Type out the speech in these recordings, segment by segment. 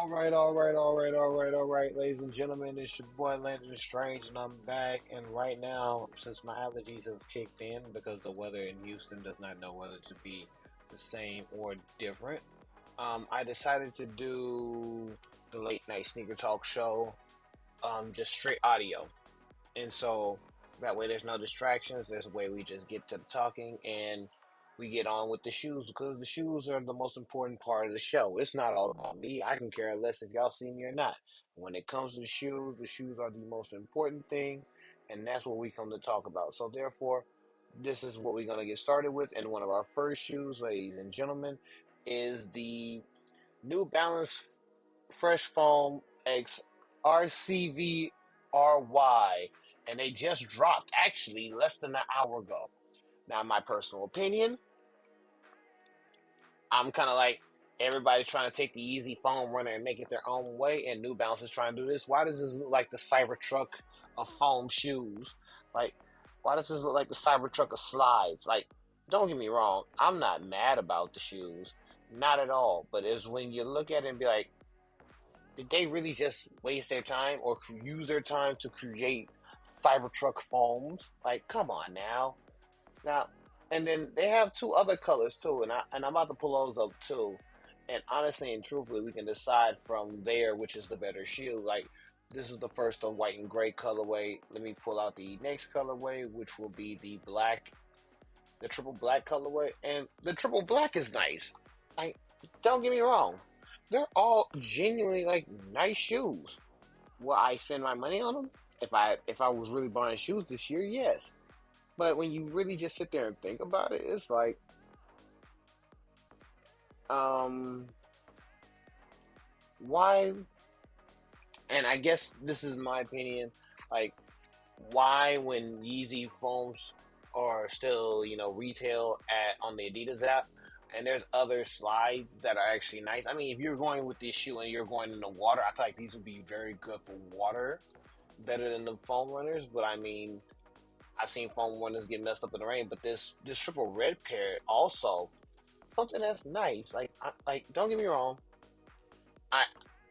All right, ladies and gentlemen. It's your boy Landon Strange, and I'm back. And right now, since my allergies have kicked in because the weather in Houston does not know whether to be the same or different, I decided to do the late night sneaker talk show, just straight audio. And so that way there's no distractions. There's a way we just get to the talking and we get on with the shoes because the shoes are the most important part of the show. It's not all about me. I can care less if y'all see me or not. When it comes to the shoes are the most important thing, and that's what we come to talk about. So therefore, this is what we're gonna get started with. And one of our first shoes, ladies and gentlemen, is the New Balance Fresh Foam X RCVRY, and they just dropped actually less than an hour ago. Now, in my personal opinion, I'm kind of like everybody's trying to take the easy foam runner and make it their own way, and New Balance is trying to do this. Why does this look like the Cybertruck of foam shoes? Like, why does this look like the Cybertruck of slides? Like, don't get me wrong, I'm not mad about the shoes, not at all. But it's when you look at it and be like, did they really just waste their time or use their time to create Cybertruck foams? Like, come on now. Now, and then they have two other colors too, and I'm about to pull those up too. And honestly and truthfully, we can decide from there which is the better shoe. Like, this is the first of white and gray colorway. Let me pull out the next colorway, which will be the triple black colorway. And the triple black is nice. Like, don't get me wrong, they're all genuinely like nice shoes. Will I spend my money on them? If I was really buying shoes this year, yes. But when you really just sit there and think about it, it's like, um, why? And I guess this is my opinion. Like, why when Yeezy foams are still, retail at on the Adidas app, and there's other slides that are actually nice. I mean, if you're going with this shoe and you're going in the water, I feel like these would be very good for water, better than the foam runners. But I mean, I've seen foam runners get messed up in the rain, but this triple red pair also something that's nice. Like don't get me wrong, I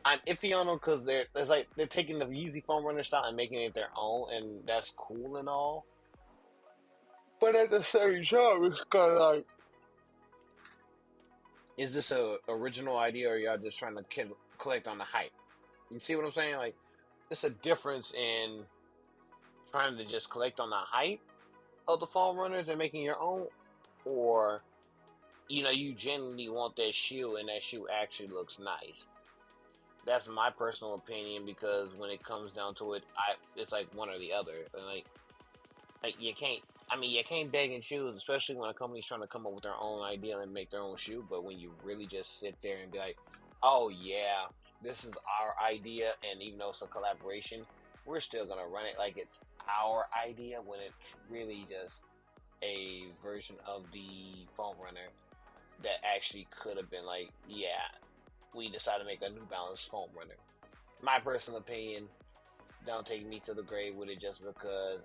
I'm iffy on them because they're taking the Yeezy foam runner style and making it their own, and that's cool and all. But at the same time, it's kind of like, is this a original idea or y'all just trying to collect on the hype? You see what I'm saying? Like, it's a difference in trying to just collect on the hype of the foam runners and making your own, or you genuinely want that shoe and that shoe actually looks nice. That's my personal opinion because when it comes down to it, it's like one or the other. And like you can't. I mean, you can't beg and choose, especially when a company's trying to come up with their own idea and make their own shoe. But when you really just sit there and be like, "Oh yeah, this is our idea," and even though it's a collaboration, we're still gonna run it like it's our idea when it's really just a version of the foam runner that actually could have been like, yeah, we decided to make a New Balance foam runner. My personal opinion, don't take me to the grave with it just because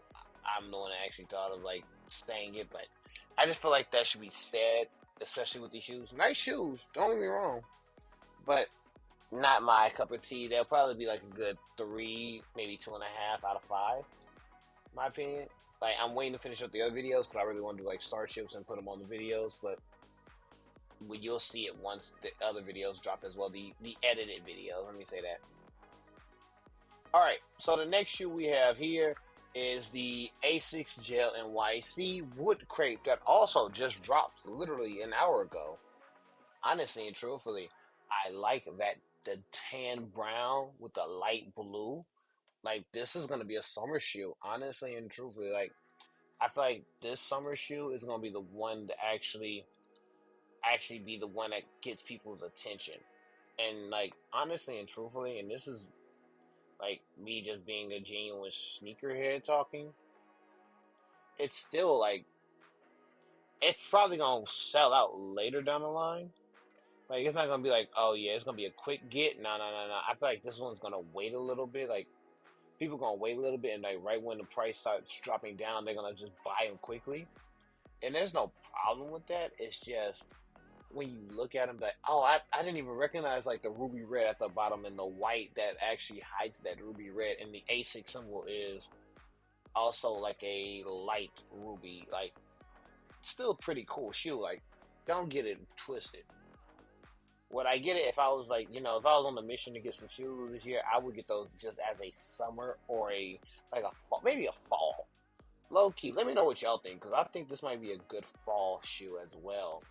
I'm the one that actually thought of like saying it, but I just feel like that should be said, especially with these shoes. Nice shoes, don't get me wrong, but not my cup of tea. They'll probably be like a good 3, maybe 2.5 out of 5. My opinion. Like, I'm waiting to finish up the other videos because I really want to do like starships and put them on the videos, but you'll see it once the other videos drop as well. The edited videos. Let me say that. All right. So the next shoe we have here is the A6 Gel NYC Wood Crepe that also just dropped literally an hour ago. Honestly and truthfully, I like that the tan brown with the light blue. Like, this is gonna be a summer shoe. Honestly and truthfully, like, I feel like this summer shoe is gonna be the one to actually be the one that gets people's attention. And like, honestly and truthfully, and this is like me just being a genuine sneakerhead talking, it's still like it's probably gonna sell out later down the line. Like, it's not gonna be like, oh yeah, it's gonna be a quick get. No, no, no, no. I feel like this one's gonna wait a little bit. Like, people gonna wait a little bit, and like right when the price starts dropping down, they're gonna just buy them quickly. And there's no problem with that. It's just when you look at them, like, oh, I didn't even recognize like the ruby red at the bottom and the white that actually hides that ruby red, and the ASIC symbol is also like a light ruby, like still pretty cool shoe. Like, don't get it twisted. Would I get it if I was like, if I was on the mission to get some shoes this year? I would get those just as a summer or like a fall, maybe a fall. Low key, let me know what y'all think, because I think this might be a good fall shoe as well.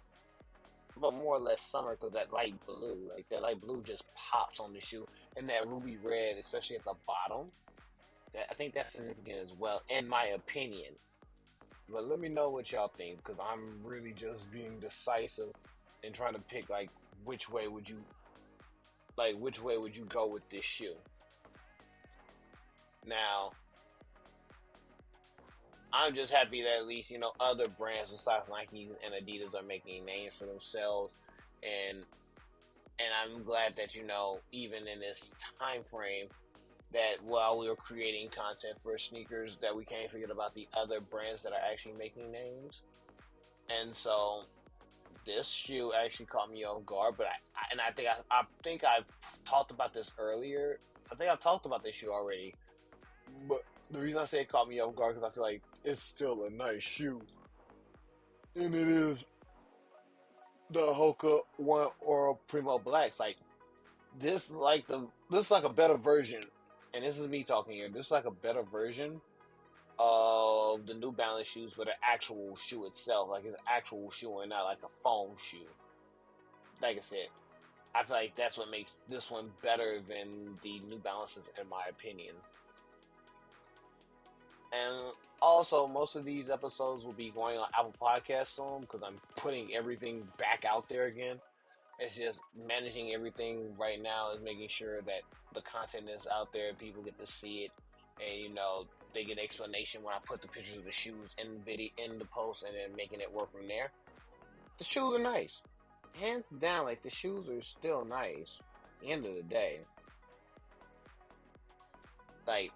But more or less summer, because that light blue just pops on the shoe, and that ruby red, especially at the bottom. I think that's significant as well, in my opinion. But let me know what y'all think, because I'm really just being decisive and trying to pick like which way would you which way would you go with this shoe? Now, I'm just happy that at least other brands besides Nike and Adidas are making names for themselves, and I'm glad that even in this time frame that while we were creating content for sneakers, that we can't forget about the other brands that are actually making names. And so this shoe actually caught me off guard, but I think I've talked about this earlier. I think I've talked about this shoe already, but the reason I say it caught me off guard because I feel like it's still a nice shoe, and it is the Hoka One or Primo Blacks. Like this, this is like a better version, and this is me talking here. This is like a better version of the New Balance shoes, but an actual shoe itself, like it's an actual shoe and not like a foam shoe. Like I said, I feel like that's what makes this one better than the New Balances, in my opinion. And also, most of these episodes will be going on Apple Podcasts soon because I'm putting everything back out there again. It's just managing everything right now is making sure that the content is out there and people get to see it, and they get an explanation when I put the pictures of the shoes in the post, and then making it work from there. The shoes are nice, hands down. Like the shoes are still nice. At the end of the day, like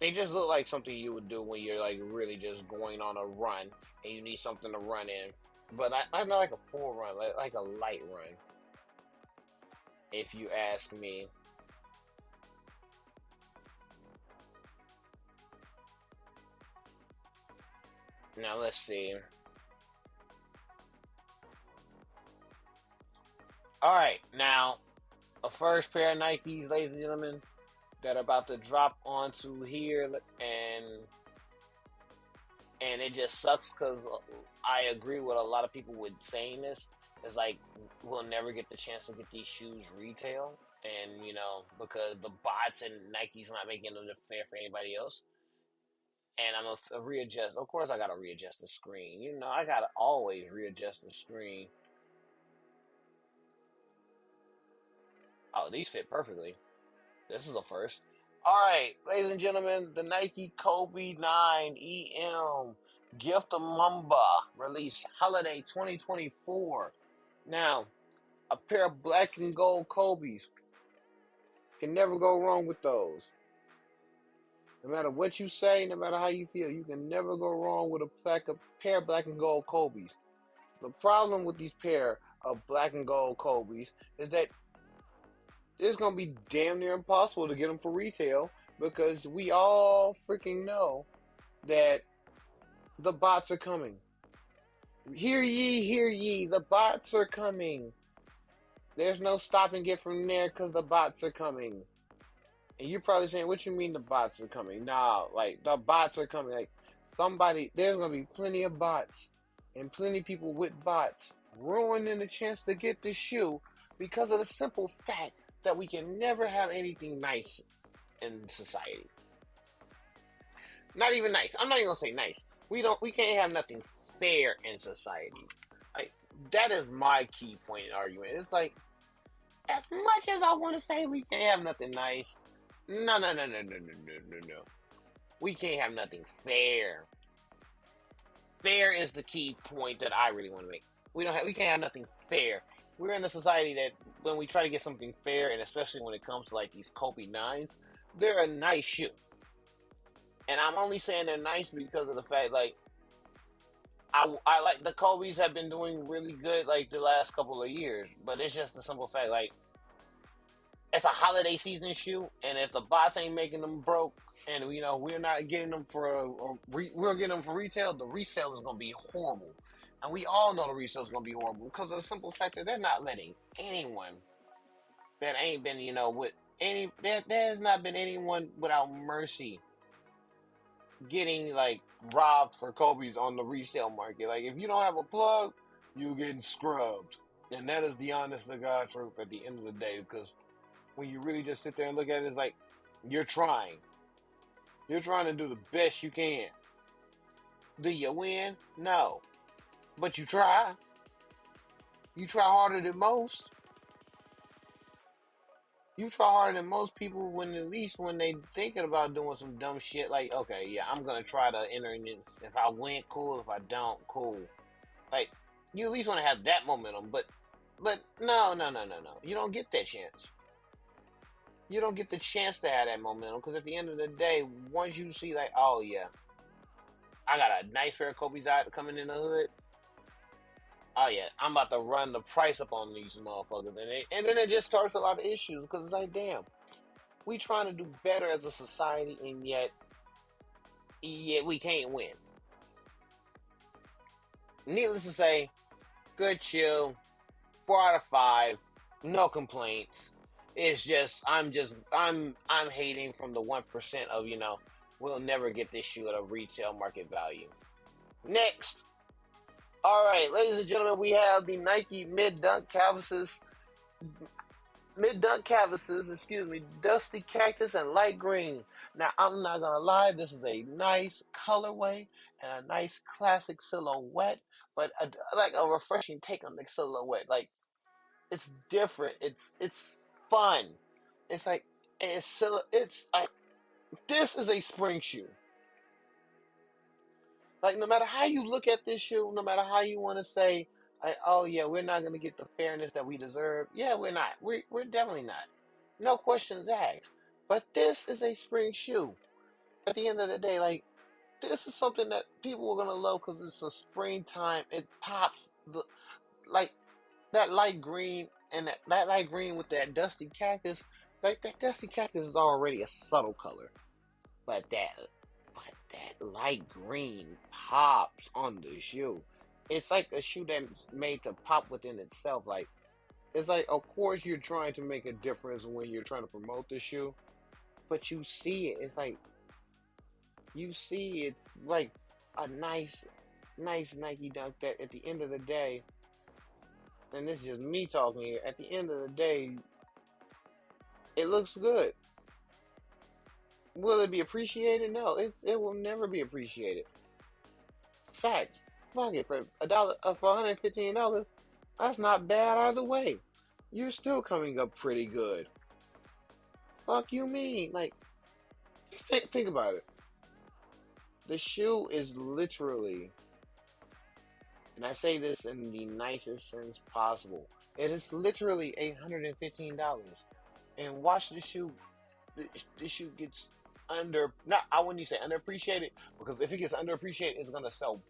they just look like something you would do when you're like really just going on a run and you need something to run in. But I'm not like a full run, like a light run, if you ask me. Now let's see. All right, now a first pair of Nikes, ladies and gentlemen, that are about to drop onto here, and it just sucks because I agree with a lot of people with saying this. It's like we'll never get the chance to get these shoes retail, and because the bots and Nike's not making them fair for anybody else. And I'm gonna readjust. Of course, I gotta readjust the screen. I gotta always readjust the screen. Oh, these fit perfectly. This is a first. All right, ladies and gentlemen, the Nike Kobe 9 EM Gift of Mamba release holiday 2024. Now, a pair of black and gold Kobe's. Can never go wrong with those. No matter what you say, no matter how you feel, you can never go wrong with a pair of black and gold Kobe's. The problem with these pair of black and gold Kobe's is that it's going to be damn near impossible to get them for retail because we all freaking know that the bots are coming. Hear ye, the bots are coming. There's no stopping it from there because the bots are coming. And you're probably saying, what you mean the bots are coming? Nah, like, the bots are coming. Like, there's going to be plenty of bots and plenty of people with bots ruining the chance to get the shoe because of the simple fact that we can never have anything nice in society. Not even nice. I'm not even gonna say nice. We can't have nothing fair in society. Like that is my key point in argument. It's like as much as I want to say we can't have nothing nice, no. We can't have nothing fair. Fair is the key point that I really want to make. We can't have nothing fair. We're in a society that when we try to get something fair, and especially when it comes to like these Kobe 9s, they're a nice shoe. And I'm only saying they're nice because of the fact, like, I like the Kobe's have been doing really good like the last couple of years, but it's just the simple fact like it's a holiday season shoe, and if the bots ain't making them broke, and we're not getting them we're getting them for retail, the resale is gonna be horrible, and we all know the resale is gonna be horrible because of the simple fact that they're not letting anyone that ain't been with there has not been anyone without mercy getting like robbed for Kobe's on the resale market. Like if you don't have a plug, you getting scrubbed, and that is the honest to God truth at the end of the day because when you really just sit there and look at it, it's like you're trying. You're trying to do the best you can. Do you win? No. But you try. You try harder than most. You try harder than most people when at least when they thinking about doing some dumb shit like, okay, yeah, I'm gonna try to enter in this. If I win, cool. If I don't, cool. Like, you at least want to have that momentum, but no, no, no, no, no. You don't get that chance. You don't get the chance to have that momentum because at the end of the day, once you see like, oh yeah, I got a nice pair of Kobe's out coming in the hood. Oh yeah, I'm about to run the price up on these motherfuckers, and then it just starts a lot of issues because it's like, damn, we trying to do better as a society, and yet we can't win. Needless to say, good chill, 4 out of 5, no complaints. It's just I'm hating from the 1% of we'll never get this shoe at a retail market value. Next, all right, ladies and gentlemen, we have the Nike mid dunk canvases, excuse me, dusty cactus and light green. Now I'm not gonna lie, this is a nice colorway and a nice classic silhouette, but like a refreshing take on the silhouette. Like it's different. It's fun. It's like it's like this is a spring shoe. Like no matter how you look at this shoe, no matter how you want to say, like, oh yeah, we're not gonna get the fairness that we deserve. Yeah, we're not. We're definitely not. No questions asked. But this is a spring shoe. At the end of the day, like this is something that people are gonna love because it's a springtime. It pops like that light green and that light green with that dusty cactus. Like that dusty cactus is already a subtle color, but that light green pops on the shoe. It's like a shoe that's made to pop within itself. Like it's like, of course, you're trying to make a difference when you're trying to promote the shoe, but you see it. It's like you see it's like a nice Nike Dunk that at the end of the day, and this is just me talking here. At the end of the day, it looks good. Will it be appreciated? No, it will never be appreciated. Fact, fuck it for for $115. That's not bad either way. You're still coming up pretty good. Fuck you mean? Like, just think about it. The shoe is literally, and I say this in the nicest sense possible, it is literally $115. And watch the shoe. The shoe gets not I wouldn't say underappreciated because if it gets underappreciated, it's gonna sell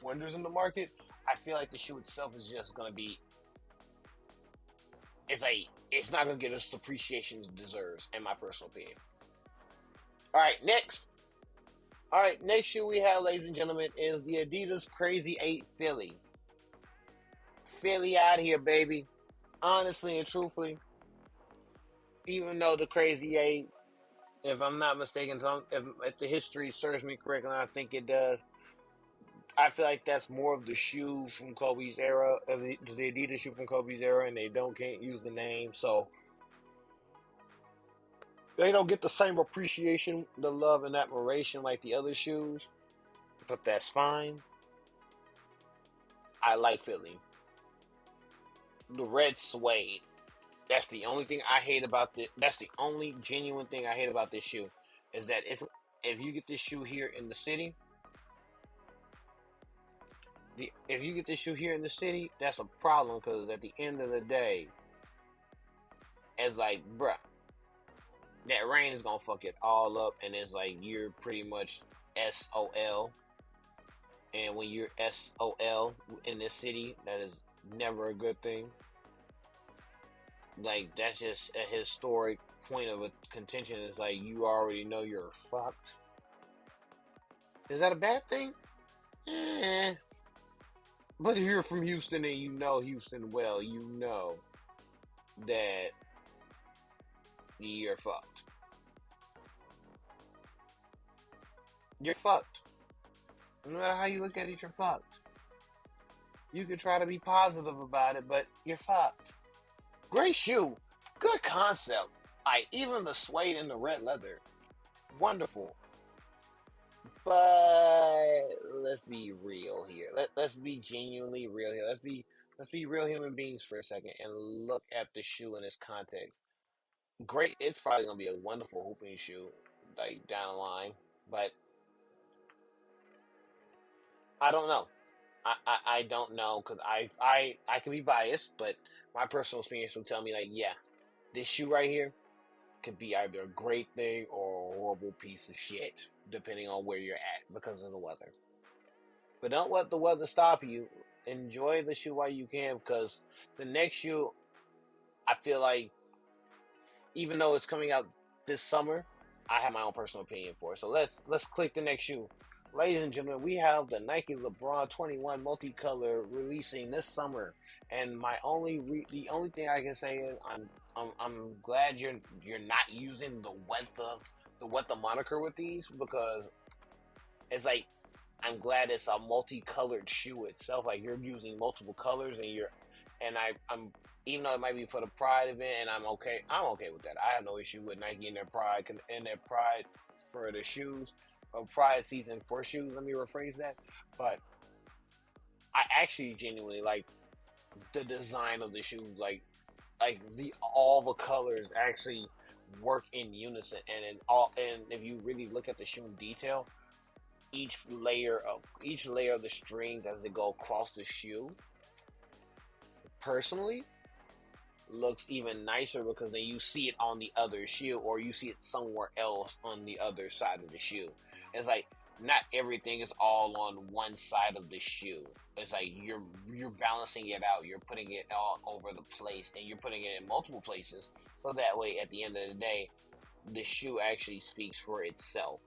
wonders in the market. I feel like the shoe itself is just gonna be it's not gonna get us the appreciation it deserves, in my personal opinion. All right, next. All right, next shoe we have, ladies and gentlemen, is the Adidas Crazy 8 Philly. Philly out here, baby. Honestly and truthfully, even though the Crazy 8, if I'm not mistaken, if the history serves me correctly, I think it does. I feel like that's more of the shoe from Kobe's era, the Adidas shoe from Kobe's era, and they can't use the name, so they don't get the same appreciation, the love, and admiration like the other shoes. But that's fine. I like Philly. The red suede. That's the only thing I hate about this. That's the only genuine thing I hate about this shoe, is that if you get this shoe here in the city, if you get this shoe here in the city, that's a problem because at the end of the day, it's like, bruh, that rain is gonna fuck it all up, and it's like you're pretty much SOL. And when you're SOL in this city, that is never a good thing. Like, that's just a historic point of a contention. It's like you already know you're fucked. Is that a bad thing? Eh. But if you're from Houston and you know Houston well, you know that you're fucked. You're fucked. No matter how you look at it, you're fucked. You can try to be positive about it, but you're fucked. Great shoe. Good concept. Even the suede and the red leather. Wonderful. But let's be real here. Let's be genuinely real here. Let's be real human beings for a second and look at the shoe in its context. Great, it's probably gonna be a wonderful hooping shoe, like down the line. But I don't know. I don't know because I can be biased, but my personal experience will tell me like, yeah, this shoe right here could be either a great thing or a horrible piece of shit, depending on where you're at because of the weather. But don't let the weather stop you. Enjoy the shoe while you can because the next shoe, I feel like, even though it's coming out this summer, I have my own personal opinion for it. So let's click the next shoe. Ladies and gentlemen, we have the Nike LeBron 21 multicolor releasing this summer, and the only thing I can say is I'm glad you're not using the Weta moniker with these because it's like I'm glad it's a multicolored shoe itself. Like you're using multiple colors, I'm even though it might be for the Pride event, and I'm okay. I'm okay with that. I have no issue with Nike and their Pride for the shoes, or Pride season for shoes. Let me rephrase that. But I actually genuinely like the design of the shoes. Like the all the colors actually work in unison, and if you really look at the shoe in detail, each layer of the strings as they go across the shoe, personally, looks even nicer because then you see it on the other shoe or you see it somewhere else on the other side of the shoe. It's like not everything is all on one side of the shoe. It's like you're balancing it out. You're putting it all over the place and you're putting it in multiple places. So that way at the end of the day, the shoe actually speaks for itself.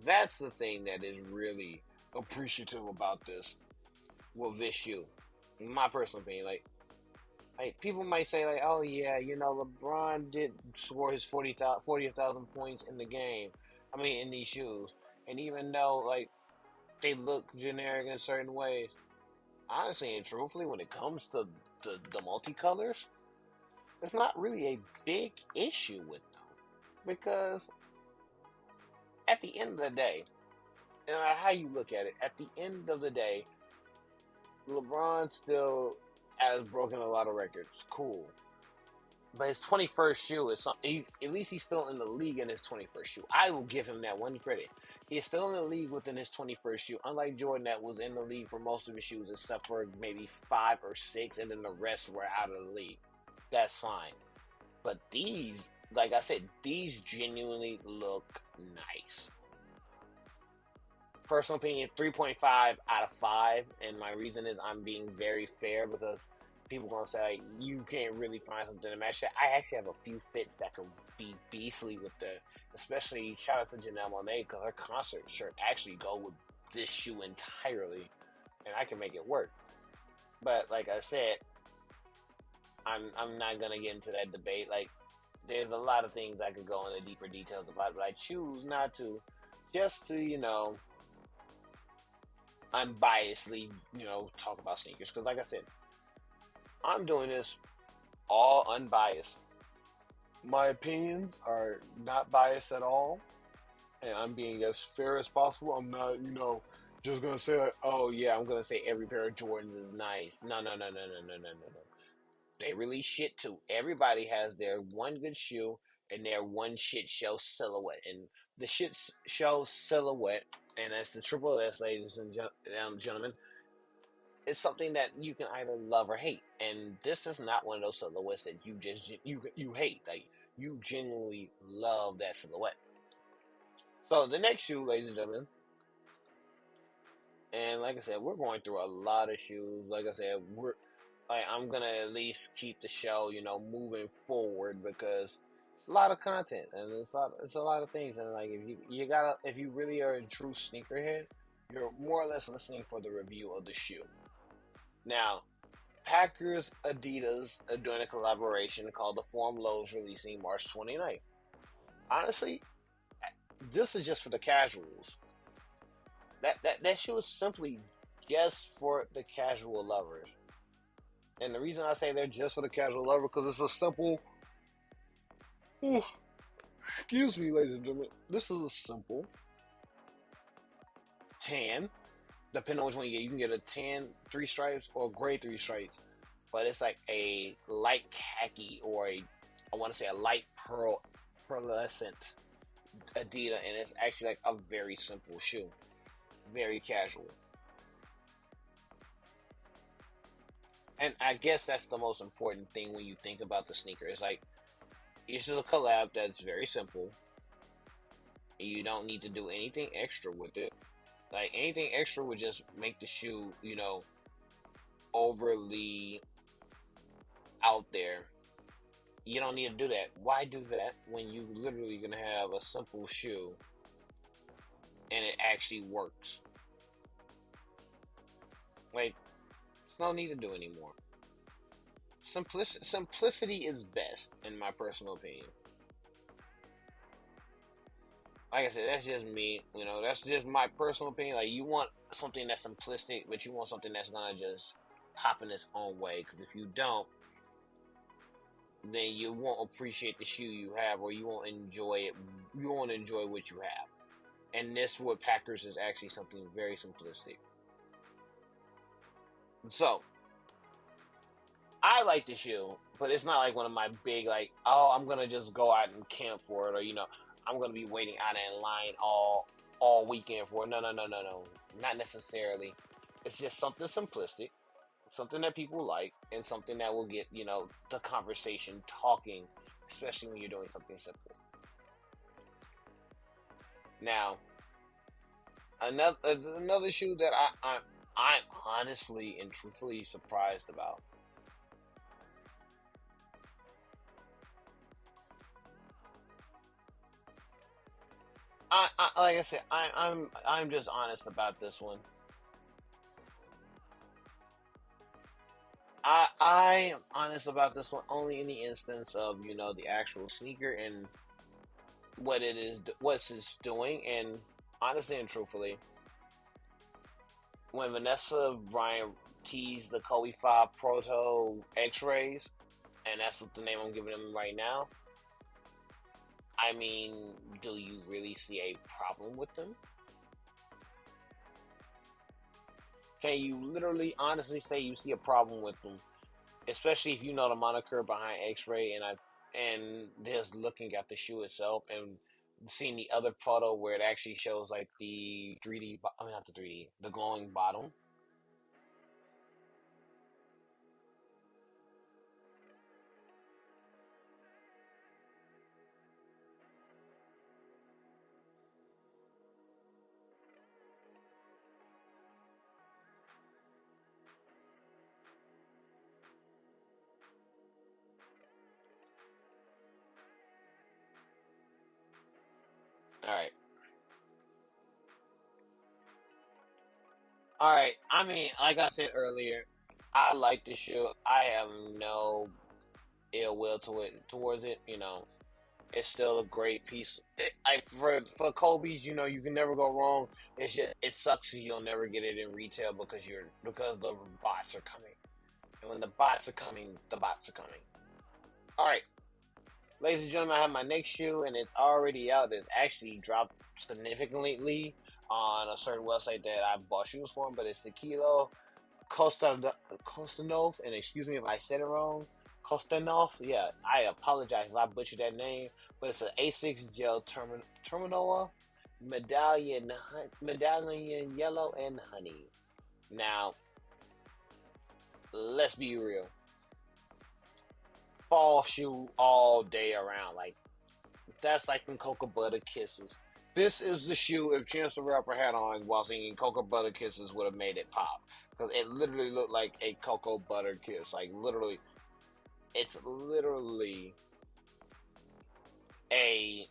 That's the thing that is really appreciative about this shoe. In my personal opinion, like people might say like, oh yeah, LeBron did score his 40,000 points in the game. I mean, in these shoes, and even though like they look generic in certain ways, honestly and truthfully, when it comes to the multicolors, it's not really a big issue with them because at the end of the day, no matter how you look at it, at the end of the day, LeBron still has broken a lot of records. Cool. But his 21st shoe is something. At least he's still in the league in his 21st shoe. I will give him that one credit. He is still in the league within his 21st shoe. Unlike Jordan, that was in the league for most of his shoes, except for maybe 5 or 6, and then the rest were out of the league. That's fine. But these, like I said, these genuinely look nice. Personal opinion, 3.5 out of 5, and my reason is I'm being very fair because people gonna say like, you can't really find something to match that. I actually have a few fits that could be beastly with especially shout out to Janelle Monáe because her concert shirt actually go with this shoe entirely, and I can make it work. But like I said, I'm not gonna get into that debate. Like, there's a lot of things I could go into deeper details about, but I choose not to, just to unbiasedly talk about sneakers because, like I said, I'm doing this all unbiased. My opinions are not biased at all, and I'm being as fair as possible. I'm not, just gonna say, like, oh yeah, I'm gonna say every pair of Jordans is nice. No, no, no, no, no, no, no, no, no. They release shit too. Everybody has their one good shoe and their one shit show silhouette, and the shit show silhouette, and that's the triple S, ladies and gentlemen. It's something that you can either love or hate, and this is not one of those silhouettes that you hate. Like, you genuinely love that silhouette. So the next shoe, ladies and gentlemen, And like I said, we're going through a lot of shoes. Like I said, I'm gonna at least keep the show, moving forward because it's a lot of content and it's a lot of things. And like if you really are a true sneakerhead, you're more or less listening for the review of the shoe. Now, Packers Adidas are doing a collaboration called the Forum Lows, releasing March 29th. Honestly, this is just for the casuals. That shoe is simply just for the casual lovers. And the reason I say they're just for the casual lover because it's a simple. Ooh, excuse me, ladies and gentlemen. This is a simple tan. Depending on which one you can get a tan three stripes or gray three stripes. But it's like a light khaki or I want to say a light pearlescent Adidas, and it's actually like a very simple shoe, very casual. And I guess that's the most important thing when you think about the sneaker. It's like it's just a collab that's very simple. You don't need to do anything extra with it. Like anything extra would just make the shoe, overly out there. You don't need to do that. Why do that when you literally gonna have a simple shoe and it actually works? Like, there's no need to do anymore. Simplicity is best, in my personal opinion. Like I said, that's just me. That's just my personal opinion. Like, you want something that's simplistic, but you want something that's gonna just pop in its own way. Because if you don't, then you won't appreciate the shoe you have, or you won't enjoy it. You won't enjoy what you have. And this with Packers is actually something very simplistic. So, I like the shoe, but it's not like one of my big like, oh, I'm gonna just go out and camp for it, or I'm gonna be waiting out in line all weekend for it. No, no, no, no, no, not necessarily. It's just something simplistic, something that people like, and something that will get the conversation talking, especially when you're doing something simple. Now, another shoe that I'm honestly and truthfully surprised about. Like I said, I'm just honest about this one. I am honest about this one only in the instance of the actual sneaker and what it's doing, and honestly and truthfully, when Vanessa Bryant teased the Kobe 5 Proto X-rays, and that's what the name I'm giving them right now. I mean, do you really see a problem with them? Can you literally, honestly say you see a problem with them? Especially if you know the moniker behind X-ray, and just looking at the shoe itself and seeing the other photo where it actually shows like the 3D, I mean not the 3D, the glowing bottom. All right, all right. I mean, like I said earlier, I like the shoe. I have no ill will towards it. It's still a great piece. For Kobe's, you can never go wrong. It's just it sucks 'cause you'll never get it in retail because the bots are coming, and when the bots are coming, the bots are coming. All right, ladies and gentlemen, I have my next shoe, and it's already out. It's actually dropped significantly on a certain website that I bought shoes from, but it's the Kilo Kostanov, and excuse me if I said it wrong. Kostanov, yeah, I apologize if I butchered that name, but it's an A6 gel terminal medallion yellow and honey. Now, let's be real. Fall shoe all day around, like that's like them cocoa butter kisses. This is the shoe if Chance the Rapper had on while singing Cocoa Butter Kisses would have made it pop. Because it literally looked like a cocoa butter kiss. Like, literally, it's literally a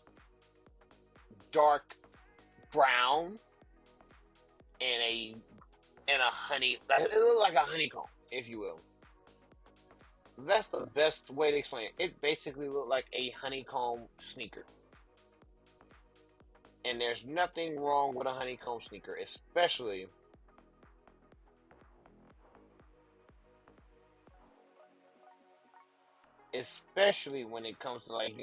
dark brown and a honey. It looked like a honeycomb, if you will. That's the best way to explain it. It basically looked like a honeycomb sneaker. And there's nothing wrong with a honeycomb sneaker, especially when it comes to like,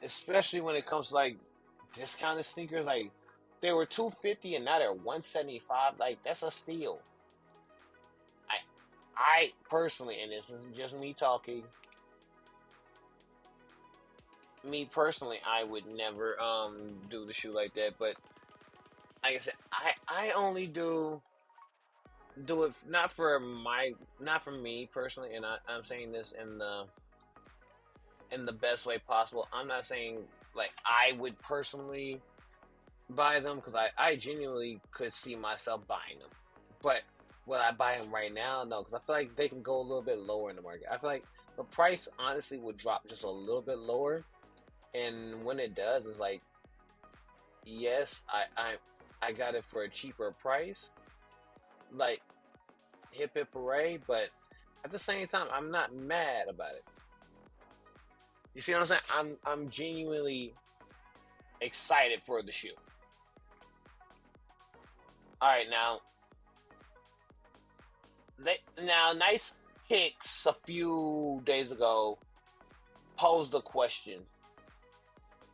especially when it comes to like discounted sneakers, like they were 250 and now they're 175. Like that's a steal. I I personally, and this isn't just me talking, me personally, I would never do the shoe like that. But like I said, I only do it not for me personally, and I'm saying this in the best way possible. I'm not saying like I would personally buy them because I genuinely could see myself buying them, but will I buy them right now? No, because I feel like they can go a little bit lower in the market. I feel like the price honestly would drop just a little bit lower, and when it does, it's like yes, I got it for a cheaper price, like hip hip hooray, but at the same time, I'm not mad about it. You see what I'm saying? I'm genuinely excited for the shoe. All right, now Nice Kicks a few days ago posed a question,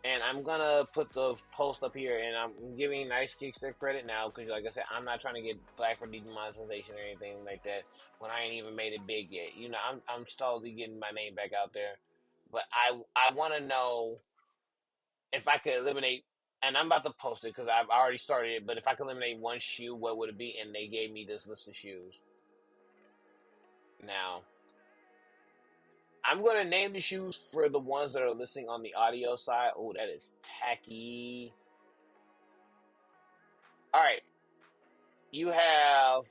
and I'm gonna put the post up here, and I'm giving Nice Kicks their credit now because, like I said, I'm not trying to get flack for demonetization or anything like that when I ain't even made it big yet. I'm slowly getting my name back out there, but I want to know if I could eliminate. And I'm about to post it because I've already started it. But if I could eliminate one shoe, what would it be? And they gave me this list of shoes. Now, I'm going to name the shoes for the ones that are listening on the audio side. Oh, that is tacky. All right. You have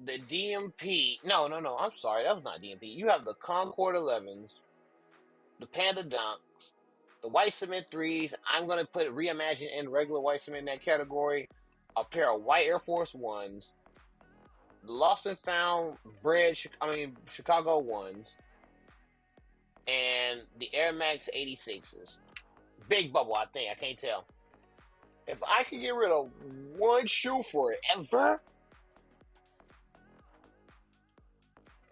the DMP. No, no, no. I'm sorry. That was not DMP. You have the Concord 11s, the Panda Dunks, the White Cement 3s. I'm going to put Reimagine and regular White Cement in that category. A pair of white Air Force Ones, the Lost and Found Chicago ones, and the Air Max 86s. Big bubble, I think. I can't tell. If I could get rid of one shoe forever,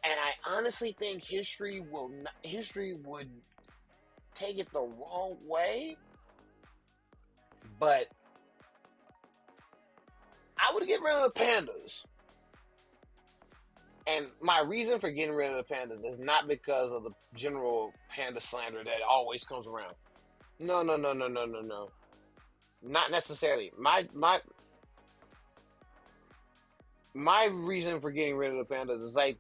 and I honestly think history would take it the wrong way, but I would get rid of the Pandas. And my reason for getting rid of the Pandas is not because of the general panda slander that always comes around. No, no, no, no, no, no, no. Not necessarily. My reason for getting rid of the Pandas is like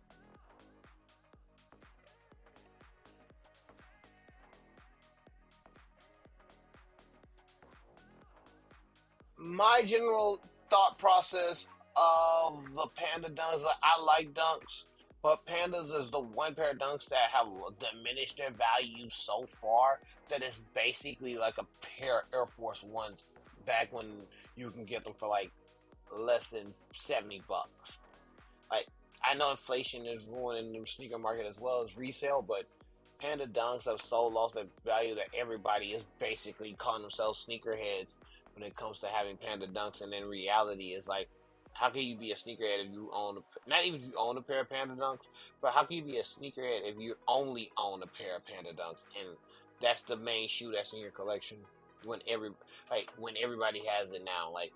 my general thought process of the Panda dunks. Like, I like dunks, but Pandas is the one pair of dunks that have diminished their value so far that it's basically like a pair of Air Force Ones back when you can get them for like less than $70. Like I know inflation is ruining the sneaker market as well as resale, but Panda Dunks have so lost their value that everybody is basically calling themselves sneakerheads when it comes to having Panda Dunks. And in reality, it's like, how can you be a sneakerhead if you not even if you own a pair of Panda Dunks, but how can you be a sneakerhead if you only own a pair of Panda Dunks and that's the main shoe that's in your collection when everybody has it now? Like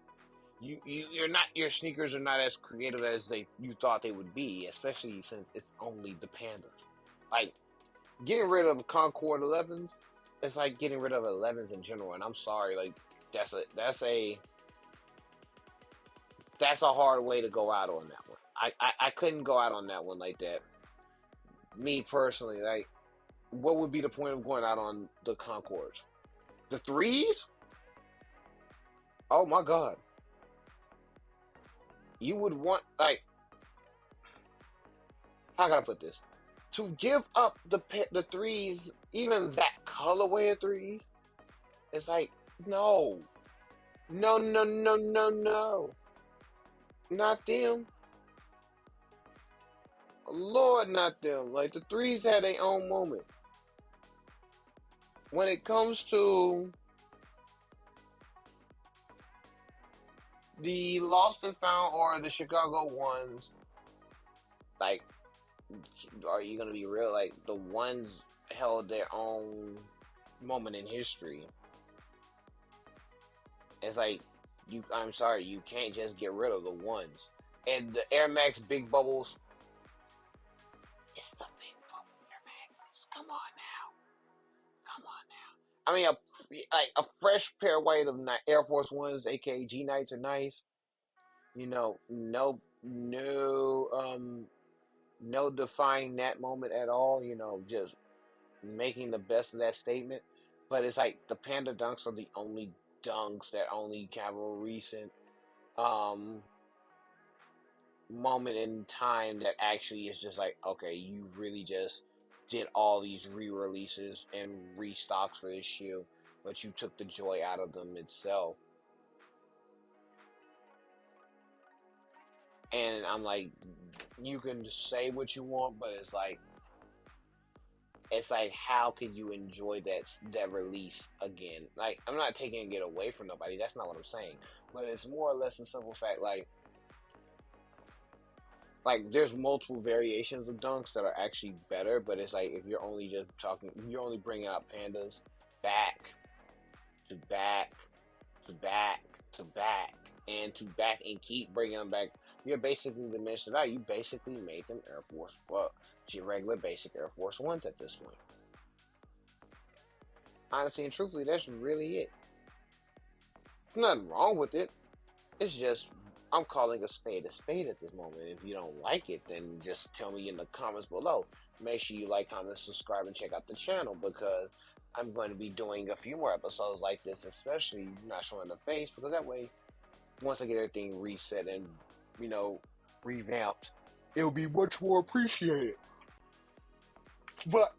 you're not your sneakers are not as creative as you thought they would be, especially since it's only the Pandas. Like getting rid of Concord 11s, it's like getting rid of 11s in general. And I'm sorry, like that's a hard way to go out on that one. I couldn't go out on that one like that. me personally, like, what would be the point of going out on the Concords? The threes? Oh my God. You would want, like, how can I put this? To give up the threes, even that colorway of threes, it's like, no. No, no, no, no, no. Not them. Lord, not them. Like, the threes had their own moment. When it comes to the Lost and Found or the Chicago ones, like, are you gonna be real? Like, the ones held their own moment in history. It's like, I'm sorry, you can't just get rid of the ones. And the Air Max Big Bubbles, it's the Big Bubble Air Maxes. Come on now. Come on now. I mean, a fresh pair white of Air Force Ones, aka G Knights, are nice. No defying that moment at all. Just making the best of that statement. But it's like the Panda Dunks are the only dunks that only have a recent um moment in time that actually is just like, okay, you really just did all these re-releases and restocks for this shoe, but you took the joy out of them itself. And I'm like, you can say what you want, but it's like how can you enjoy that release again? Like, I'm not taking it away from nobody. That's not what I'm saying. But it's more or less a simple fact, like there's multiple variations of dunks that are actually better, but it's like if you're only just talking, you're only bringing out pandas back to back to back to back and to back and keep bringing them back. You're basically diminished the value. You basically made them Air Force, well, regular basic Air Force Ones at this point. Honestly and truthfully, that's really it. There's nothing wrong with it. It's just I'm calling a spade at this moment. If you don't like it, then just tell me in the comments below. Make sure you like, comment, subscribe, and check out the channel because I'm going to be doing a few more episodes like this, especially not showing the face, because that way, once I get everything reset and, revamped, it'll be much more appreciated. But,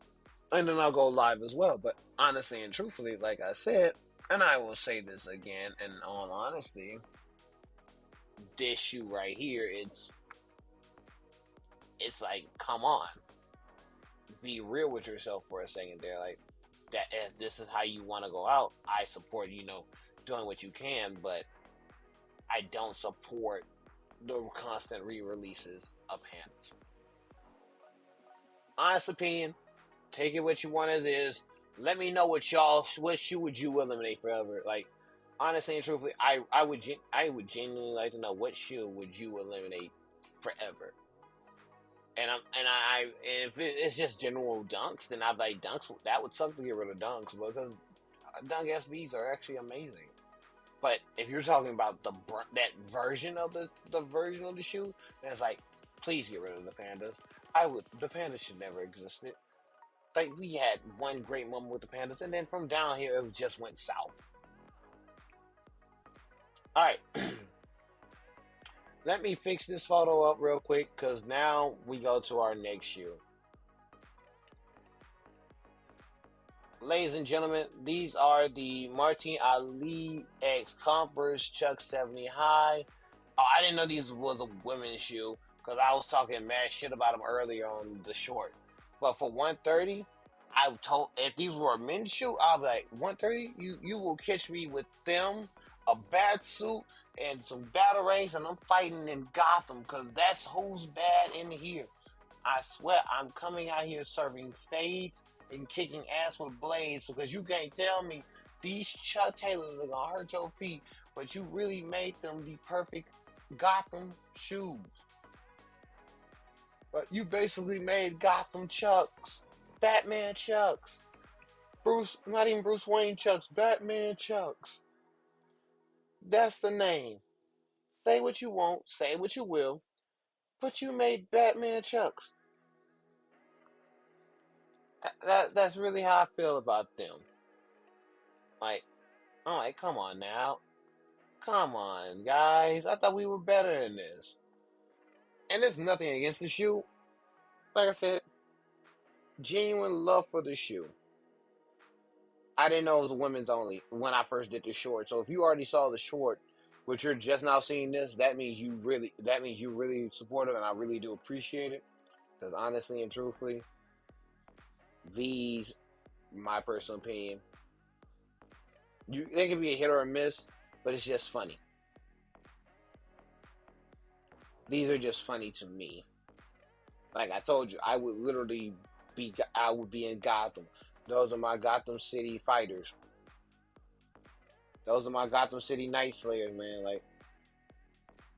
and then I'll go live as well. But honestly and truthfully, like I said, and I will say this again in all honesty, this shoe right here, it's like, come on, be real with yourself for a second there. Like, that, if this is how you want to go out, I support doing what you can, but I don't support the constant re-releases of pandas. Honest opinion, take it what you want as is. Let me know what shoe would you eliminate forever? Like, honestly and truthfully, I would genuinely like to know what shoe would you eliminate forever. And if it's just general dunks, then I'd like dunks. That would suck to get rid of dunks because dunk SBs are actually amazing. But if you're talking about that version of the version of the shoe, then it's like, please get rid of the pandas. The pandas should never existed. Like, we had one great moment with the pandas, and then from down here it just went south. All right. Let me fix this photo up real quick because now we go to our next shoe. Ladies and gentlemen, these are the Martin Ali X Converse Chuck 70 High. Oh, I didn't know these was a women's shoe because I was talking mad shit about them earlier on the short. But for 130, I told if these were a men's shoe, I'll be like 130. You will catch me with them, a bat suit, and some battle rings, and I'm fighting in Gotham because that's who's bad in here. I swear, I'm coming out here serving fades and kicking ass with blades because you can't tell me these Chuck Taylors are gonna hurt your feet, but you really made them the perfect Gotham shoes. But you basically made Gotham Chucks, Batman Chucks, not even Bruce Wayne Chucks, Batman Chucks. That's the name. Say what you want, say what you will, but you made Batman Chucks. That's really how I feel about them. Like, I'm like, come on now, come on, guys. I thought we were better than this. And there's nothing against the shoe. Like I said, genuine love for the shoe. I didn't know it was women's only when I first did the short. So if you already saw the short, but you're just now seeing this, that means you really support it, and I really do appreciate it. Because honestly and truthfully, these, my personal opinion, they can be a hit or a miss, but it's just funny. These are just funny to me. Like I told you, I would be in Gotham. Those are my Gotham City fighters. Those are my Gotham City Night Slayers, man. Like,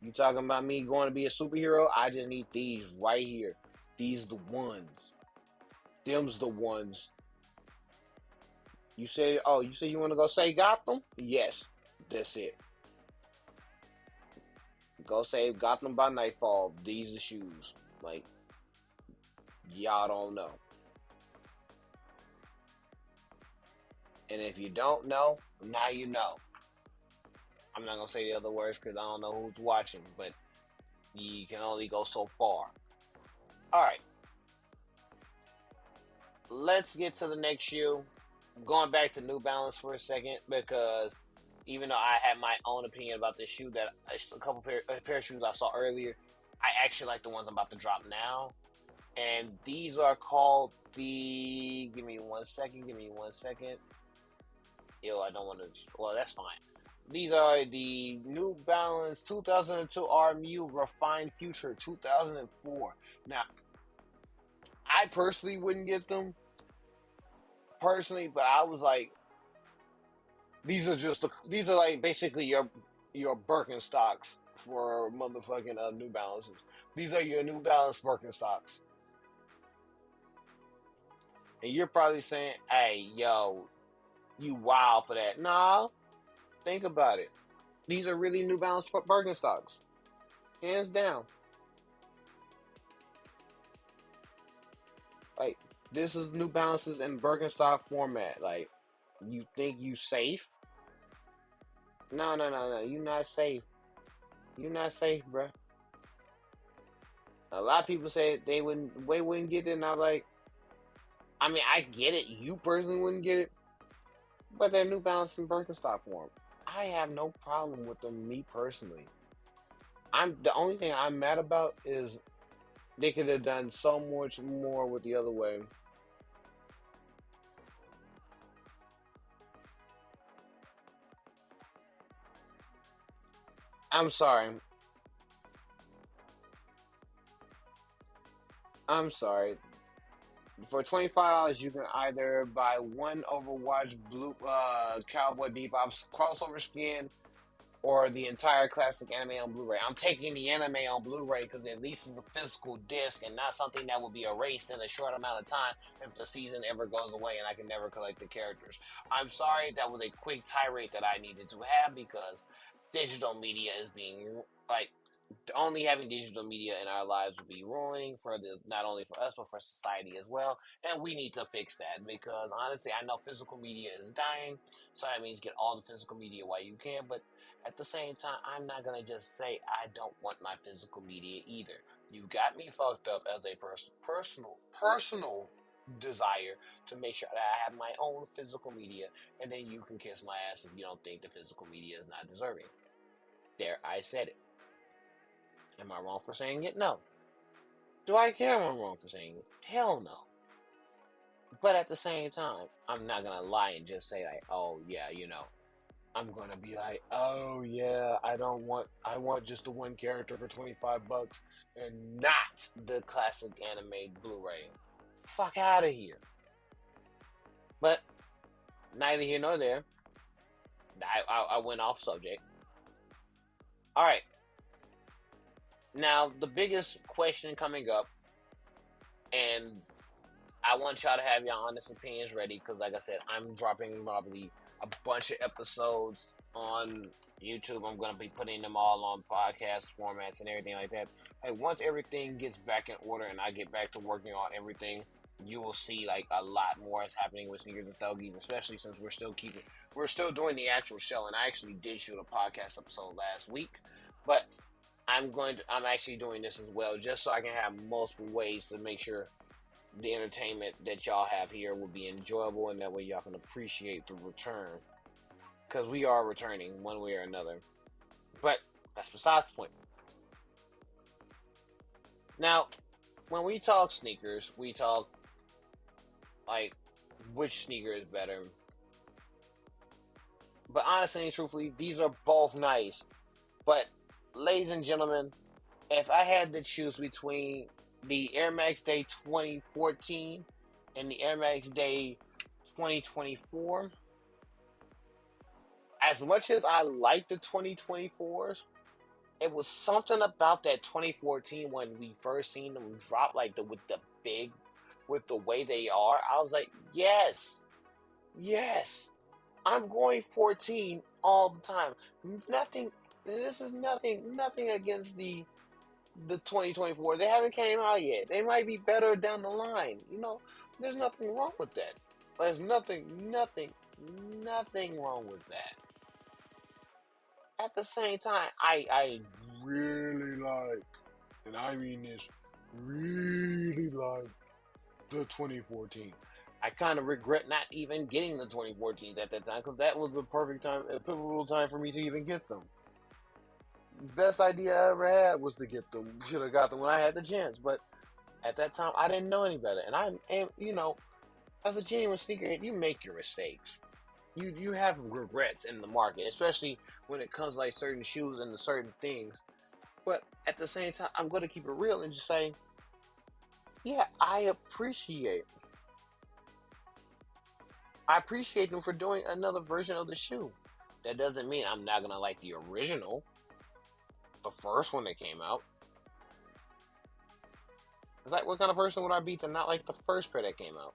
you talking about me going to be a superhero? I just need these right here. These the ones. Them's the ones. You say you want to go say Gotham? Yes, that's it. Go save Gotham by nightfall. These the shoes. Like, y'all don't know. And if you don't know, now you know. I'm not gonna say the other words because I don't know who's watching, but you can only go so far. All right, let's get to the next shoe. Going back to New Balance for a second because even though I had my own opinion about this shoe, that a pair of shoes I saw earlier, I actually like the ones I'm about to drop now. And these are called the. Give me one second. Give me one second. Yo, I don't want to. Well, that's fine. These are the New Balance 2002 RMU Refined Future 2004. Now, I personally wouldn't get them personally, but I was like, these are like basically your Birkenstocks for motherfucking New Balances. These are your New Balance Birkenstocks, and you're probably saying, "Hey, yo, you wild for that?" No, think about it. These are really New Balance Birkenstocks, hands down. Like, this is New Balances in Birkenstock format. Like, you think you safe? No, no, no, no. You not safe. You not safe, bruh. A lot of people say they wouldn't get it, and I'm like, I mean, I get it. You personally wouldn't get it, but they're New Balance in Birkenstock form. I have no problem with them, me personally. I'm the only thing I'm mad about is they could have done so much more with the other way. I'm sorry. I'm sorry. For $25, you can either buy one Overwatch Blue Cowboy Bebop's crossover skin or the entire classic anime on Blu-ray. I'm taking the anime on Blu-ray because at least it's a physical disc and not something that will be erased in a short amount of time if the season ever goes away and I can never collect the characters. I'm sorry, that was a quick tirade that I needed to have because digital media is being like only having digital media in our lives will be ruining for the not only for us but for society as well, and we need to fix that because honestly, I know physical media is dying, so that means get all the physical media while you can. But at the same time, I'm not gonna just say I don't want my physical media either. You got me fucked up as a personal desire to make sure that I have my own physical media, and then you can kiss my ass if you don't think the physical media is not deserving. There, I said it. Am I wrong for saying it? No. Do I care if I'm wrong for saying it? Hell no. But at the same time, I'm not gonna lie and just say like, oh yeah, I'm gonna be like, oh yeah, I want just the one character for $25 and not the classic anime Blu-ray. Fuck out of here. But neither here nor there. I went off subject. All right. Now the biggest question coming up, and I want y'all to have your honest opinions ready because, like I said, I'm dropping probably a bunch of episodes on YouTube. I'm going to be putting them all on podcast formats and everything like that. Hey, once everything gets back in order and I get back to working on everything, you will see like a lot more is happening with Sneakers and Stogies, especially since we're still doing the actual show, and I actually did shoot a podcast episode last week, but I'm actually doing this as well, just so I can have multiple ways to make sure the entertainment that y'all have here will be enjoyable, and that way y'all can appreciate the return, because we are returning one way or another. But that's besides the point. Now, when we talk sneakers, we talk like which sneaker is better. But honestly and truthfully, these are both nice. But ladies and gentlemen, if I had to choose between the Air Max Day 2014 and the Air Max Day 2024, as much as I like the 2024s, it was something about that 2014 when we first seen them drop, like with the way they are. I was like, yes, yes, I'm going 14 all the time. Nothing. This is nothing against the 2024. They haven't came out yet. They might be better down the line. There's nothing wrong with that. There's nothing wrong with that. At the same time, I really like, and I mean this, really like the 2014. I kind of regret not even getting the 2014s at that time, because that was the perfect time, a pivotal time for me to even get them. Best idea I ever had was to get them. Should have got them when I had the chance, but at that time I didn't know any better. And as a genuine sneakerhead, you make your mistakes. You have regrets in the market, especially when it comes like certain shoes and certain things. But at the same time, I'm going to keep it real and just say, yeah, I appreciate them for doing another version of the shoe. That doesn't mean I'm not gonna like the original, the first one that came out. It's like, what kind of person would I be to not like the first pair that came out?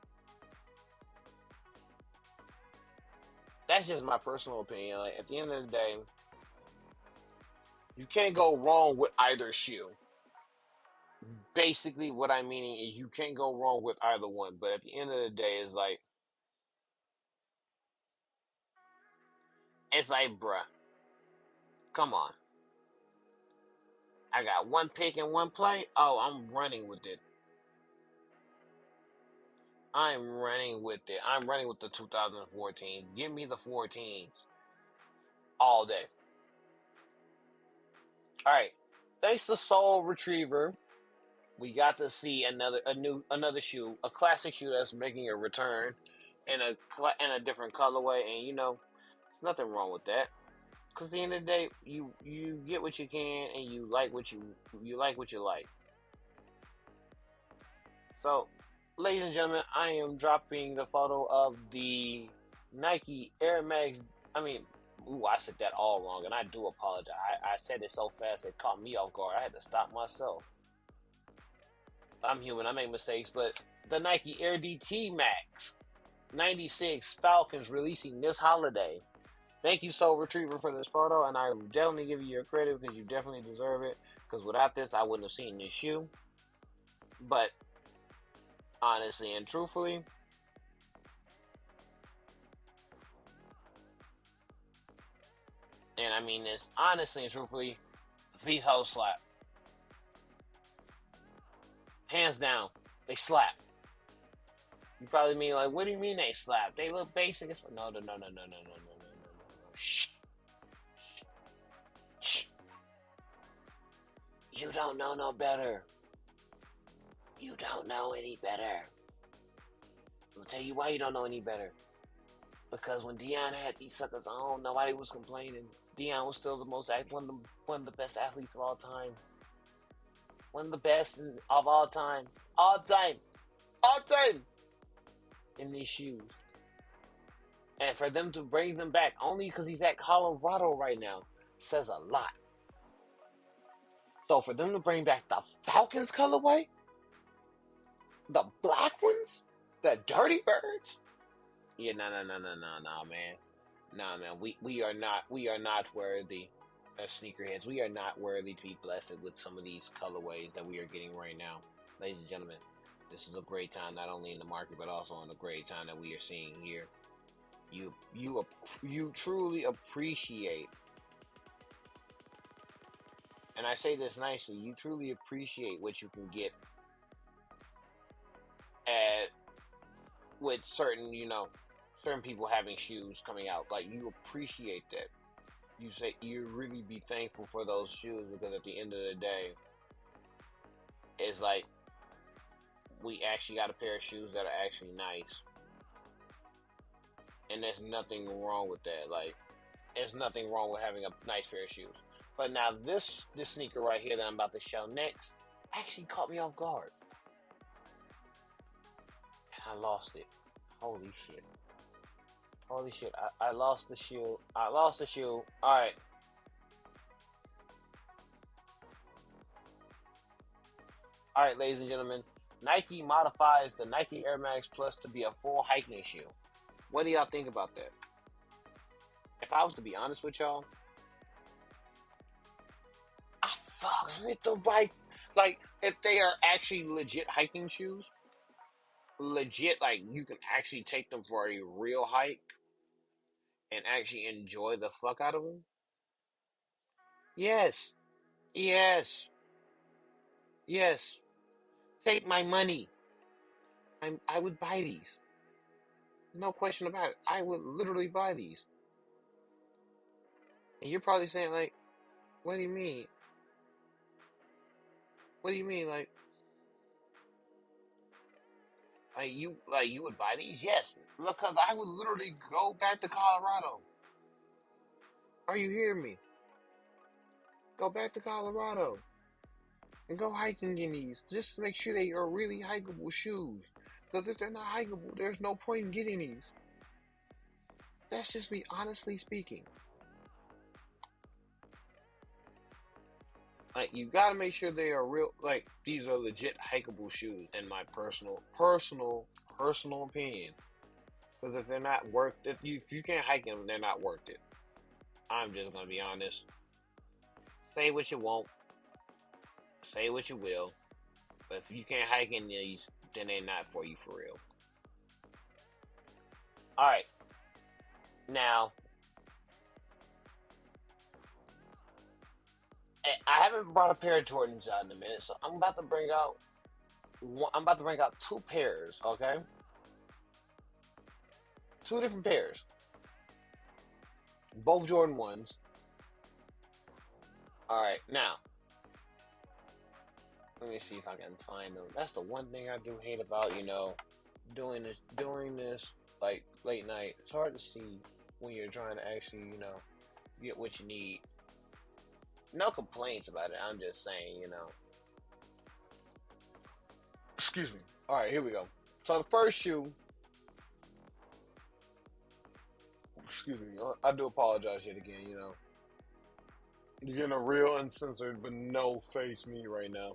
That's just my personal opinion. Like, at the end of the day, you can't go wrong with either shoe. Basically, what I'm meaning is you can't go wrong with either one. But at the end of the day, it's like, bruh, come on. I got one pick and one play. Oh, I'm running with it. I'm running with it. I'm running with the 2014. Give me the 14s all day. All right. Thanks to Soul Retriever, we got to see another shoe, a classic shoe that's making a return in a different colorway, and there's nothing wrong with that. Cause at the end of the day, you get what you can, and you like what you like. So, ladies and gentlemen, I am dropping the photo of the Nike Air Max. I mean, I said that all wrong, and I do apologize. I said it so fast it caught me off guard. I had to stop myself. I'm human. I make mistakes, but the Nike Air DT Max 96 Falcons releasing this holiday. Thank you, Soul Retriever, for this photo, and I definitely give you your credit because you definitely deserve it. Because without this, I wouldn't have seen this shoe. But honestly and truthfully, and I mean this honestly and truthfully, these hoes slap. Hands down, they slap. You probably mean like, what do you mean they slap? They look basic as no, no, no, no, no, no, no, no, no, no, no. Shh, shh. You don't know no better. You don't know any better. I'll tell you why you don't know any better. Because when Dion had these suckers on, nobody was complaining. Dion was still one of the best athletes of all time. One of the best of all time. All time. All time. In these shoes. And for them to bring them back only because he's at Colorado right now says a lot. So for them to bring back the Falcons colorway, the black ones, the Dirty Birds, yeah, no, man. Nah, man, we are not worthy as sneakerheads. We are not worthy to be blessed with some of these colorways that we are getting right now, ladies and gentlemen. This is a great time, not only in the market, but also in the great time that we are seeing here. You truly appreciate, and I say this nicely, you truly appreciate what you can get at with certain people having shoes coming out. Like, you appreciate that. You say you really be thankful for those shoes, because at the end of the day, it's like we actually got a pair of shoes that are actually nice, and there's nothing wrong with that. Like, there's nothing wrong with having a nice pair of shoes. But now this sneaker right here that I'm about to show next actually caught me off guard, and I lost it. Holy shit! Holy shit! I lost the shoe. I lost the shoe. All right, ladies and gentlemen. Nike modifies the Nike Air Max Plus to be a full hiking shoe. What do y'all think about that? If I was to be honest with y'all, I fucks with the bike. Like, if they are actually legit hiking shoes, legit, like, you can actually take them for a real hike and actually enjoy the fuck out of them. Yes, yes, yes. Take my money. I would buy these. No question about it. I would literally buy these. And you're probably saying, like, what do you mean? What do you mean? Like you would buy these? Yes, because I would literally go back to Colorado. Are you hearing me? Go back to Colorado and go hiking in these. Just to make sure they are really hikeable shoes. Because if they're not hikeable, there's no point in getting these. That's just me honestly speaking. Like, you gotta make sure they are real. Like, these are legit hikeable shoes, in my personal opinion. Because if they're not worth it, if you can't hike them, they're not worth it. I'm just gonna be honest. Say what you want, say what you will, but if you can't hike in these, then they're not for you for real. All right, now I haven't brought a pair of Jordans out in a minute, so I'm about to bring out. I'm about to bring out two pairs. Okay, two different pairs, both Jordan ones. All right, now let me see if I can find them. That's the one thing I do hate about doing this like late night. It's hard to see when you're trying to actually get what you need. No complaints about it. I'm just saying. Excuse me. All right, here we go. So the first shoe. Excuse me. I do apologize yet again. You're getting a real uncensored but no face me right now.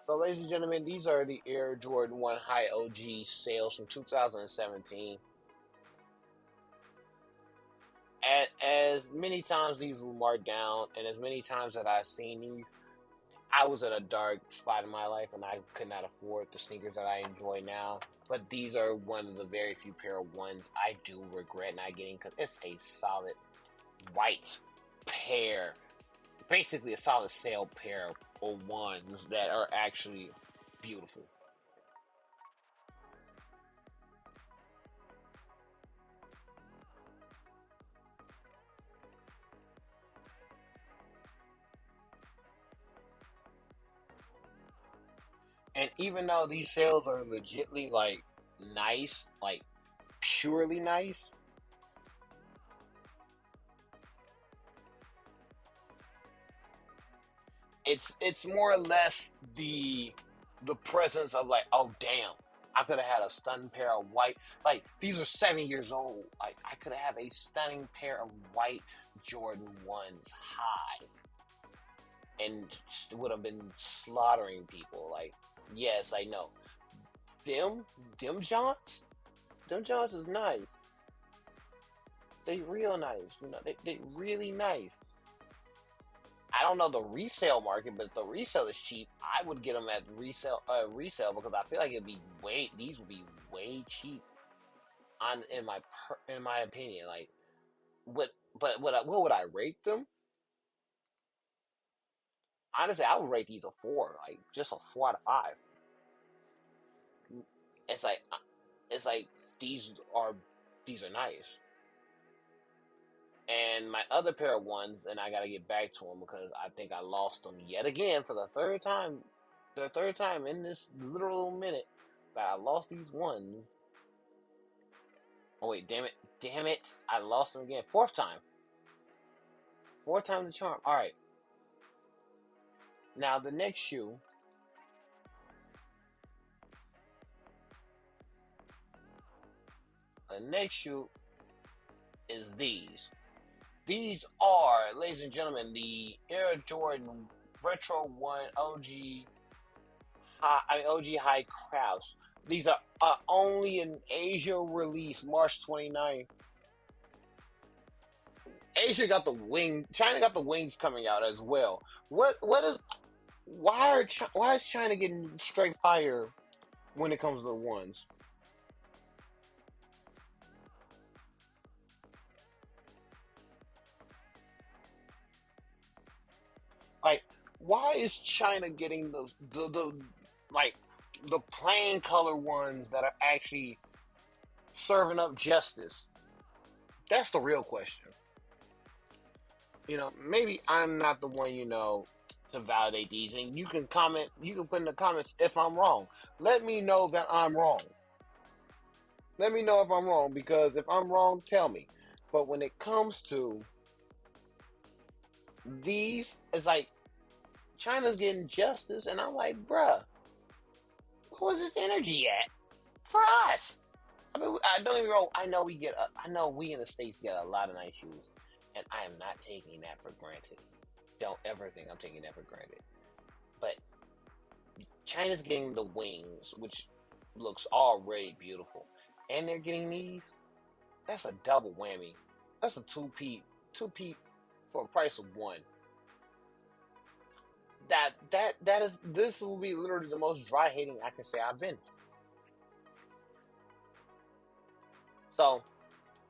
So, ladies and gentlemen, these are the Air Jordan 1 High OG sales from 2017. As many times these were marked down, and as many times that I've seen these, I was in a dark spot in my life, and I could not afford the sneakers that I enjoy now. But these are one of the very few pair of ones I do regret not getting, because it's a solid white pair, basically a solid sale pair of ones that are actually beautiful. And even though these sales are legitly like nice, like purely nice, it's more or less the presence of, like, oh damn, I could have had a stunning pair of white, like, these are 7 years old. Like, I could have a stunning pair of white Jordan ones high and would have been slaughtering people. Like, yes, I know. Them them Johns, them Johns is nice. They real nice. They really nice. I don't know the resale market, but if the resale is cheap, I would get them at resale because I feel like it'd be way these would be way cheap on in my opinion. Like what would I rate them? Honestly, I would rate these a four, like just a 4 out of 5. It's like it's like these are these are nice. And my other pair of ones, and I gotta get back to them because I think I lost them yet again for the third time in this literal minute that I lost these ones. Oh wait, damn it, I lost them again. Fourth time the charm. All right, now the next shoe is these. These are, ladies and gentlemen, the Air Jordan Retro One OG High Kraus. These are only an Asia release, March 29th. Asia got the wing. China got the wings coming out as well. What is why is China getting straight fire when it comes to the ones? Like, why is China getting the like the plain color ones that are actually serving up justice? That's the real question. Maybe I'm not the one, to validate these. And you can comment, you can put in the comments if I'm wrong. Let me know that I'm wrong. Let me know if I'm wrong, because if I'm wrong, tell me. But when it comes to these, it's like China's getting justice, and I'm like, bruh, what was this energy at for us? I mean, I don't even know. I know we in the states get a lot of nice shoes, and I am not taking that for granted. Don't ever think I'm taking that for granted. But China's getting the wings, which looks already beautiful, and they're getting these. That's a double whammy. That's a two peat for a price of one. That is this will be literally the most dry hating I can say I've been. So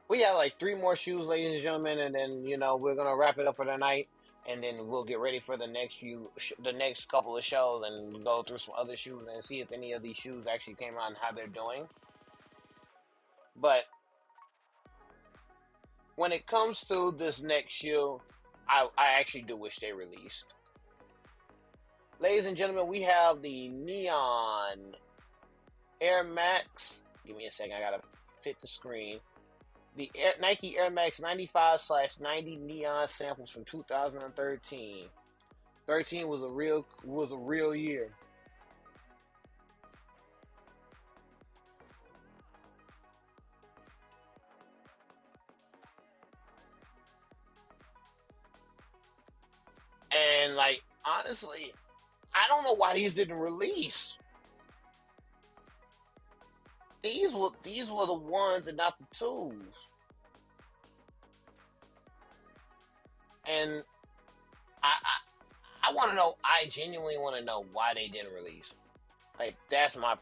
we have like three more shoes, ladies and gentlemen, and then we're gonna wrap it up for the night, and then we'll get ready for the next couple of shows, and go through some other shoes and see if any of these shoes actually came out and how they're doing. But when it comes to this next shoe, I actually do wish they released. Ladies and gentlemen, we have the Neon Air Max. Give me a second, I gotta fit the screen. The Nike Air Max 95/90 Neon samples from 2013. 13 was a real year. And like honestly, I don't know why these didn't release. These were the ones and not the twos. And I want to know. I genuinely want to know why they didn't release. Like that's my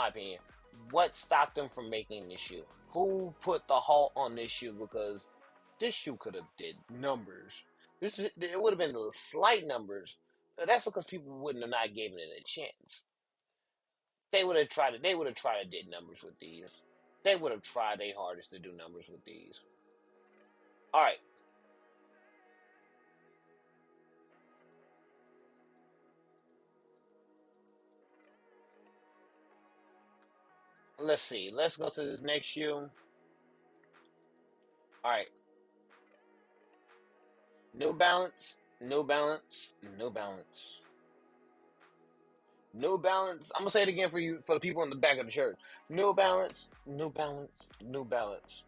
opinion. What stopped them from making this shoe? Who put the halt on this shoe? Because this shoe could have did numbers. It would have been slight numbers. That's because people wouldn't have not given it a chance. They would have tried it. They would have tried to did numbers with these. They would have tried their hardest to do numbers with these. All right, let's see. Let's go to this next shoe. All right, New Balance, New Balance, New Balance, New Balance. I'm gonna say it again for you, for the people in the back of the shirt. New Balance, New Balance, New Balance,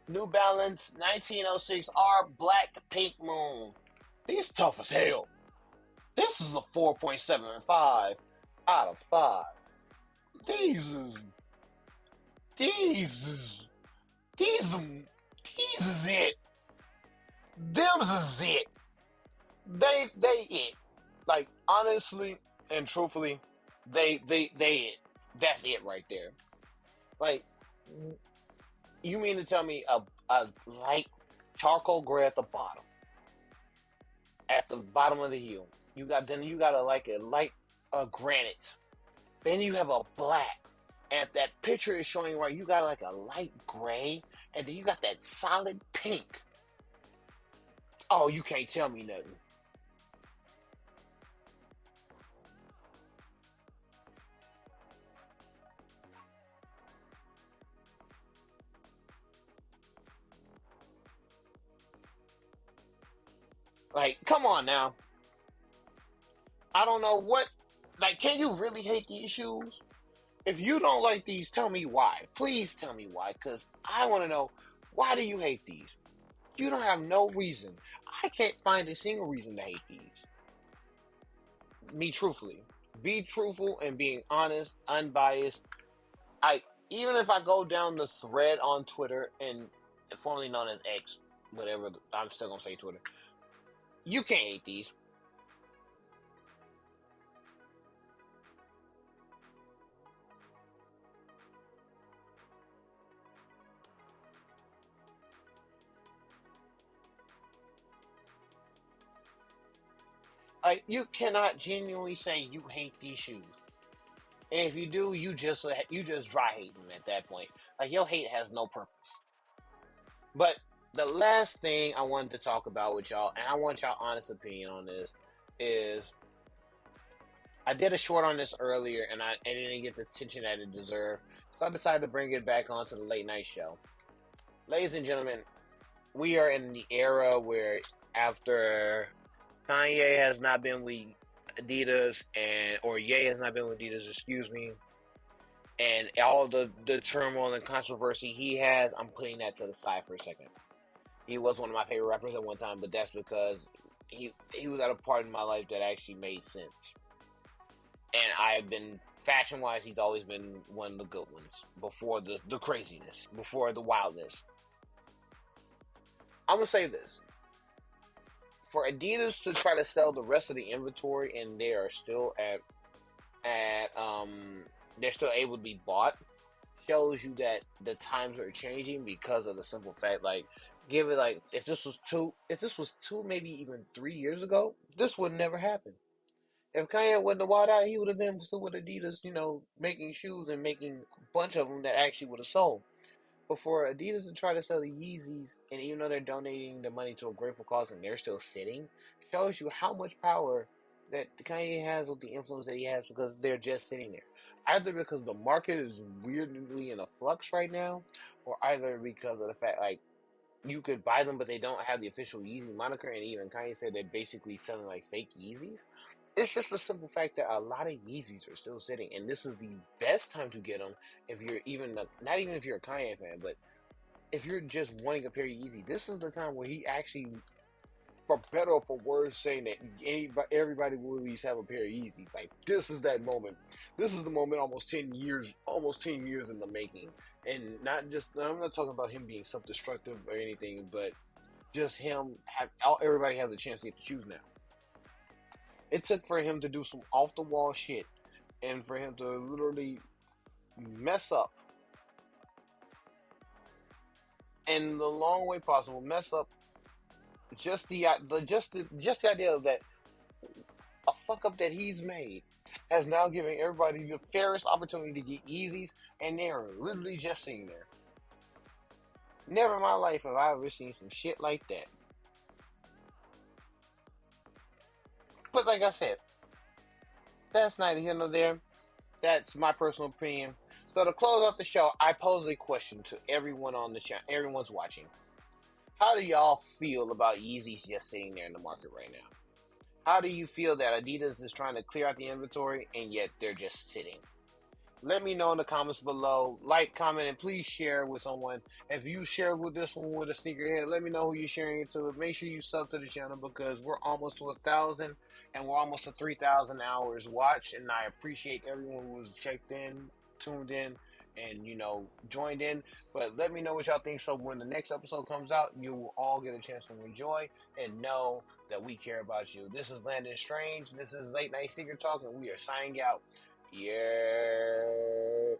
New Balance, 1906 R Black Pink Moon. These tough as hell. This is a 4.75 out of 5. These is these is these is it. Them's is it. They it. Like honestly and truthfully, they it. That's it right there. Like you mean to tell me a light charcoal gray at the bottom of the heel. You got a light granite. Then you have a black. And if that picture is showing right, you got like a light gray, and then you got that solid pink. Oh, you can't tell me nothing. Like, come on now. I don't know what. Like, can you really hate these shoes? If you don't like these, tell me why. Please tell me why, because I want to know why do you hate these? You don't have no reason. I can't find a single reason to hate these. Me truthfully. Be truthful and being honest, unbiased. I even if I go down the thread on Twitter and formerly known as X, whatever I'm still gonna say Twitter. You can't hate these. Like you cannot genuinely say you hate these shoes. And if you do, you just dry hate them at that point. Like your hate has no purpose. But the last thing I wanted to talk about with y'all, and I want y'all honest opinion on this, is I did a short on this earlier, and I didn't get the attention that it deserved, so I decided to bring it back onto the late night show. Ladies and gentlemen, we are in the era where after Kanye has not been with Adidas or Ye has not been with Adidas, excuse me, and all the turmoil and controversy he has, I'm putting that to the side for a second. He was one of my favorite rappers at one time, but that's because he was at a part in my life that actually made sense. And I've been fashion wise, he's always been one of the good ones before the craziness, before the wildness. I'm gonna say this: for Adidas to try to sell the rest of the inventory and they are still at they're still able to be bought shows you that the times are changing because of the simple fact like give it like if this was two maybe even 3 years ago this would never happen. If Kanye wasn't a wild out, he would have been still with Adidas, making shoes and making a bunch of them that actually would have sold. But for Adidas to try to sell the Yeezys, and even though they're donating the money to a grateful cause and they're still sitting, shows you how much power that Kanye has with the influence that he has because they're just sitting there. Either because the market is weirdly in a flux right now, or either because of the fact like you could buy them but they don't have the official Yeezy moniker, and even Kanye said they're basically selling like fake Yeezys. It's just the simple fact that a lot of Yeezys are still sitting, and this is the best time to get them if you're not even if you're a Kanye fan, but if you're just wanting a pair of Yeezy, this is the time where he actually, for better or for worse, saying that everybody will at least have a pair of Yeezys. Like this is that moment. This is the moment. Almost 10 years in the making, and not just. I'm not talking about him being self-destructive or anything, but just him everybody has a chance to get to choose now. It took for him to do some off the wall shit and for him to literally mess up in the long way possible, mess up just the idea of that a fuck up that he's made has now given everybody the fairest opportunity to get Yeezys, and they're literally just sitting there. Never in my life have I ever seen some shit like that. But like I said, that's neither here nor there. That's my personal opinion. So to close out the show, I pose a question to everyone on the channel, everyone's watching. How do y'all feel about Yeezys just sitting there in the market right now? How do you feel that Adidas is trying to clear out the inventory and yet they're just sitting? Let me know in the comments below. Like, comment, and please share with someone. If you share with this one with a sneakerhead, let me know who you're sharing it to. Make sure you sub to the channel because we're almost to 1,000 and we're almost to 3,000 hours watched. And I appreciate everyone who was checked in, tuned in, and joined in. But let me know what y'all think. So when the next episode comes out, you will all get a chance to enjoy and know that we care about you. This is Landon Strange. This is Late Night Secret Talk, and we are signing out. Yeah.